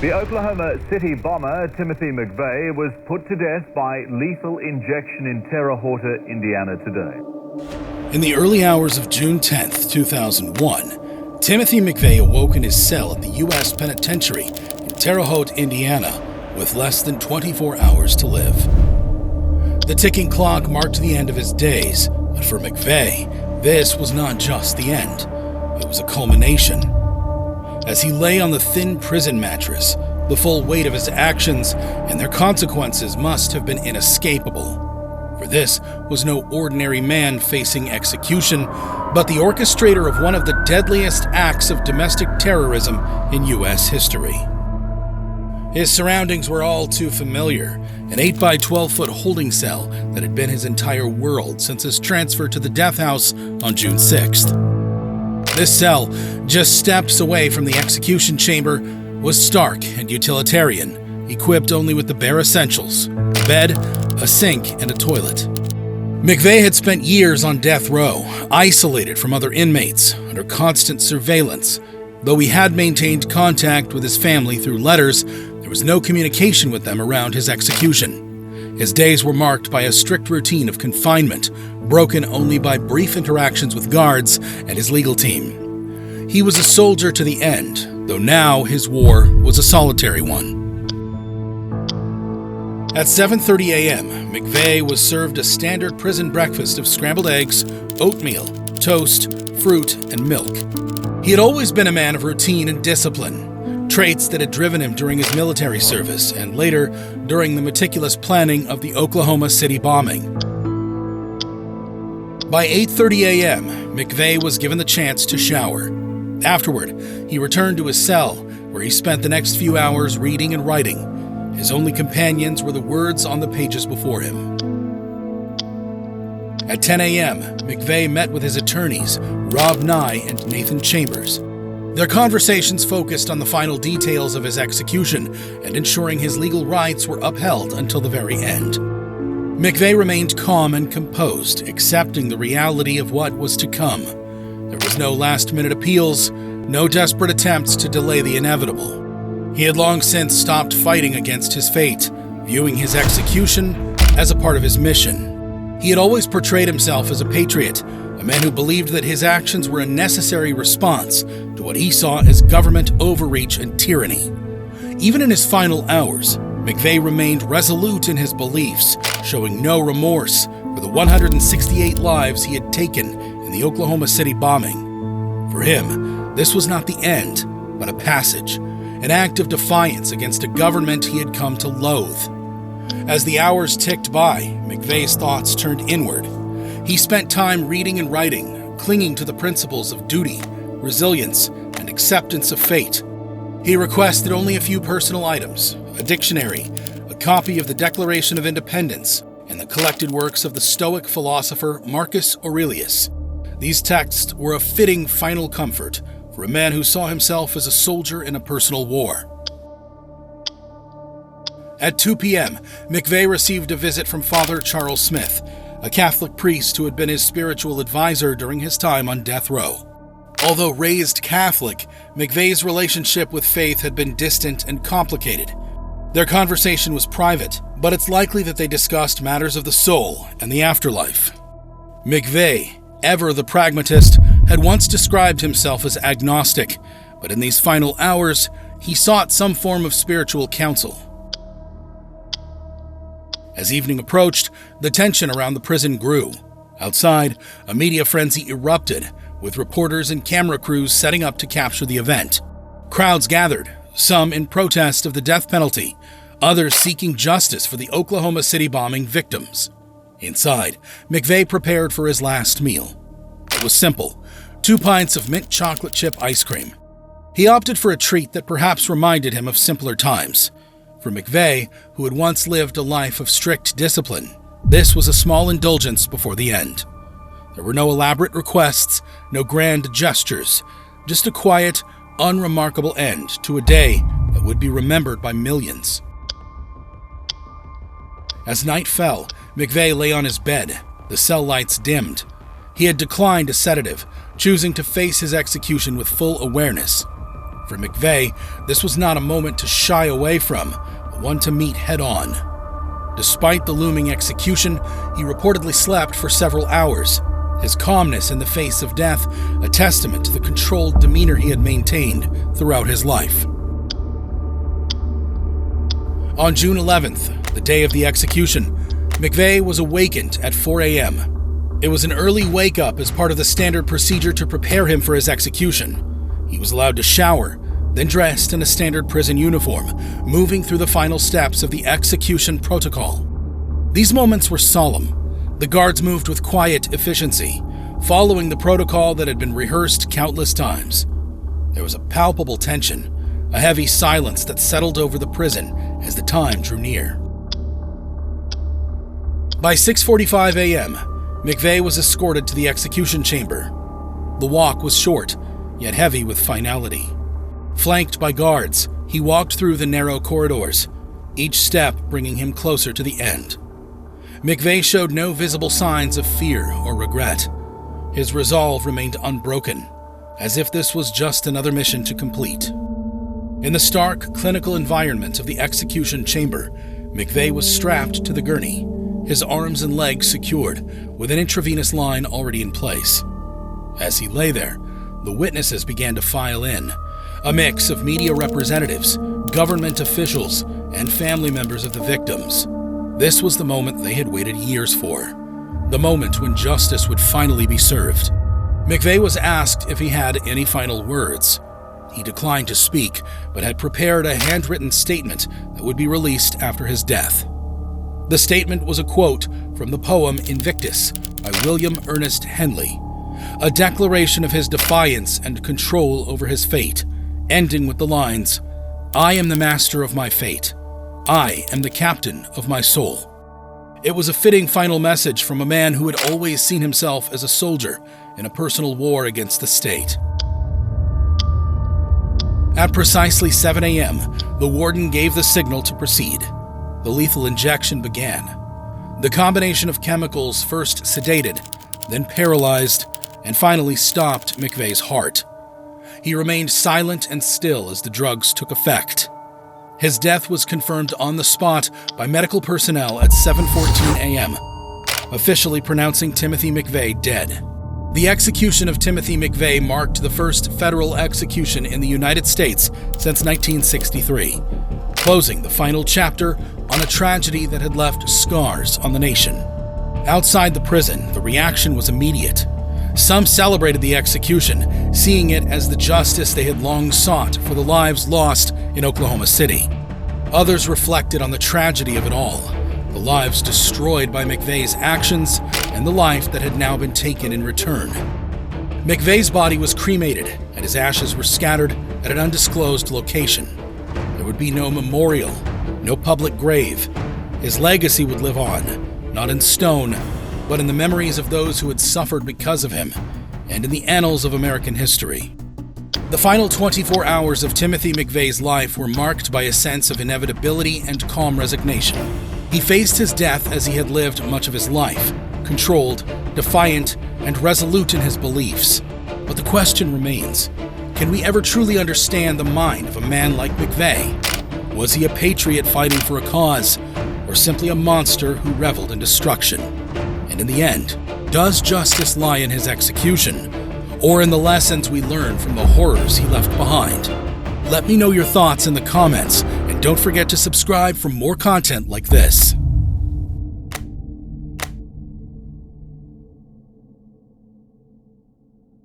The Oklahoma City bomber Timothy McVeigh was put to death by lethal injection in Terre Haute, Indiana today. In the early hours of June 10, 2001, Timothy McVeigh awoke in his cell at the U.S. Penitentiary in Terre Haute, Indiana, with less than 24 hours to live. The ticking clock marked the end of his days, but for McVeigh, this was not just the end. It was a culmination. As he lay on the thin prison mattress, the full weight of his actions and their consequences must have been inescapable. For this was no ordinary man facing execution, but the orchestrator of one of the deadliest acts of domestic terrorism in U.S. history. His surroundings were all too familiar, an 8 by 12-foot holding cell that had been his entire world since his transfer to the death house on June 6th. This cell, just steps away from the execution chamber, was stark and utilitarian, equipped only with the bare essentials: a bed, a sink, and a toilet. McVeigh had spent years on death row, isolated from other inmates, under constant surveillance. Though he had maintained contact with his family through letters, there was no communication with them around his execution. His days were marked by a strict routine of confinement, broken only by brief interactions with guards and his legal team. He was a soldier to the end, though now his war was a solitary one. At 7:30 a.m., McVeigh was served a standard prison breakfast of scrambled eggs, oatmeal, toast, fruit, and milk. He had always been a man of routine and discipline, traits that had driven him during his military service and later during the meticulous planning of the Oklahoma City bombing. By 8:30 a.m., McVeigh was given the chance to shower. Afterward, he returned to his cell, where he spent the next few hours reading and writing. His only companions were the words on the pages before him. At 10 a.m., McVeigh met with his attorneys, Rob Nye and Nathan Chambers. Their conversations focused on the final details of his execution and ensuring his legal rights were upheld until the very end. McVeigh remained calm and composed, accepting the reality of what was to come. There was no last-minute appeals, no desperate attempts to delay the inevitable. He had long since stopped fighting against his fate, viewing his execution as a part of his mission. He had always portrayed himself as a patriot, a man who believed that his actions were a necessary response to what he saw as government overreach and tyranny. Even in his final hours, McVeigh remained resolute in his beliefs, showing no remorse for the 168 lives he had taken in the Oklahoma City bombing. For him, this was not the end, but a passage, an act of defiance against a government he had come to loathe. As the hours ticked by, McVeigh's thoughts turned inward. He spent time reading and writing, clinging to the principles of duty, resilience, and acceptance of fate. He requested only a few personal items: a dictionary, a copy of the Declaration of Independence, and the collected works of the Stoic philosopher Marcus Aurelius. These texts were a fitting final comfort for a man who saw himself as a soldier in a personal war. At 2 p.m., McVeigh received a visit from Father Charles Smith, a Catholic priest who had been his spiritual advisor during his time on death row. Although raised Catholic, McVeigh's relationship with faith had been distant and complicated. Their conversation was private, but it's likely that they discussed matters of the soul and the afterlife. McVeigh, ever the pragmatist, had once described himself as agnostic, but in these final hours, he sought some form of spiritual counsel. As evening approached, the tension around the prison grew. Outside, a media frenzy erupted, with reporters and camera crews setting up to capture the event. Crowds gathered, some in protest of the death penalty, others seeking justice for the Oklahoma City bombing victims. Inside, McVeigh prepared for his last meal. It was simple: 2 pints of mint chocolate chip ice cream. He opted for a treat that perhaps reminded him of simpler times. For McVeigh, who had once lived a life of strict discipline, this was a small indulgence before the end. There were no elaborate requests, no grand gestures, just a quiet, unremarkable end to a day that would be remembered by millions. As night fell, McVeigh lay on his bed, the cell lights dimmed. He had declined a sedative, choosing to face his execution with full awareness. For McVeigh, this was not a moment to shy away from, but one to meet head-on. Despite the looming execution, he reportedly slept for several hours, his calmness in the face of death a testament to the controlled demeanor he had maintained throughout his life. On June 11th, the day of the execution, McVeigh was awakened at 4 a.m. It was an early wake-up as part of the standard procedure to prepare him for his execution. He was allowed to shower, then dressed in a standard prison uniform, moving through the final steps of the execution protocol. These moments were solemn. The guards moved with quiet efficiency, following the protocol that had been rehearsed countless times. There was a palpable tension, a heavy silence that settled over the prison as the time drew near. By 6:45 a.m., McVeigh was escorted to the execution chamber. The walk was short, yet heavy with finality. Flanked by guards, he walked through the narrow corridors, each step bringing him closer to the end. McVeigh showed no visible signs of fear or regret. His resolve remained unbroken, as if this was just another mission to complete. In the stark, clinical environment of the execution chamber, McVeigh was strapped to the gurney, his arms and legs secured, with an intravenous line already in place. As he lay there, the witnesses began to file in, a mix of media representatives, government officials, and family members of the victims. This was the moment they had waited years for, the moment when justice would finally be served. McVeigh was asked if he had any final words. He declined to speak, but had prepared a handwritten statement that would be released after his death. The statement was a quote from the poem Invictus by William Ernest Henley, a declaration of his defiance and control over his fate, ending with the lines, "I am the master of my fate. I am the captain of my soul." It was a fitting final message from a man who had always seen himself as a soldier in a personal war against the state. At precisely 7 a.m., the warden gave the signal to proceed. The lethal injection began. The combination of chemicals first sedated, then paralyzed, and finally stopped McVeigh's heart. He remained silent and still as the drugs took effect. His death was confirmed on the spot by medical personnel at 7:14 a.m., officially pronouncing Timothy McVeigh dead. The execution of Timothy McVeigh marked the first federal execution in the United States since 1963, closing the final chapter on a tragedy that had left scars on the nation. Outside the prison, the reaction was immediate. Some celebrated the execution, seeing it as the justice they had long sought for the lives lost in Oklahoma City. Others reflected on the tragedy of it all, the lives destroyed by McVeigh's actions and the life that had now been taken in return. McVeigh's body was cremated, and his ashes were scattered at an undisclosed location. There would be no memorial, no public grave. His legacy would live on, not in stone, but in the memories of those who had suffered because of him, and in the annals of American history. The final 24 hours of Timothy McVeigh's life were marked by a sense of inevitability and calm resignation. He faced his death as he had lived much of his life, controlled, defiant, and resolute in his beliefs. But the question remains, can we ever truly understand the mind of a man like McVeigh? Was he a patriot fighting for a cause, or simply a monster who reveled in destruction? And in the end, does justice lie in his execution, or in the lessons we learn from the horrors he left behind? Let me know your thoughts in the comments, and don't forget to subscribe for more content like this.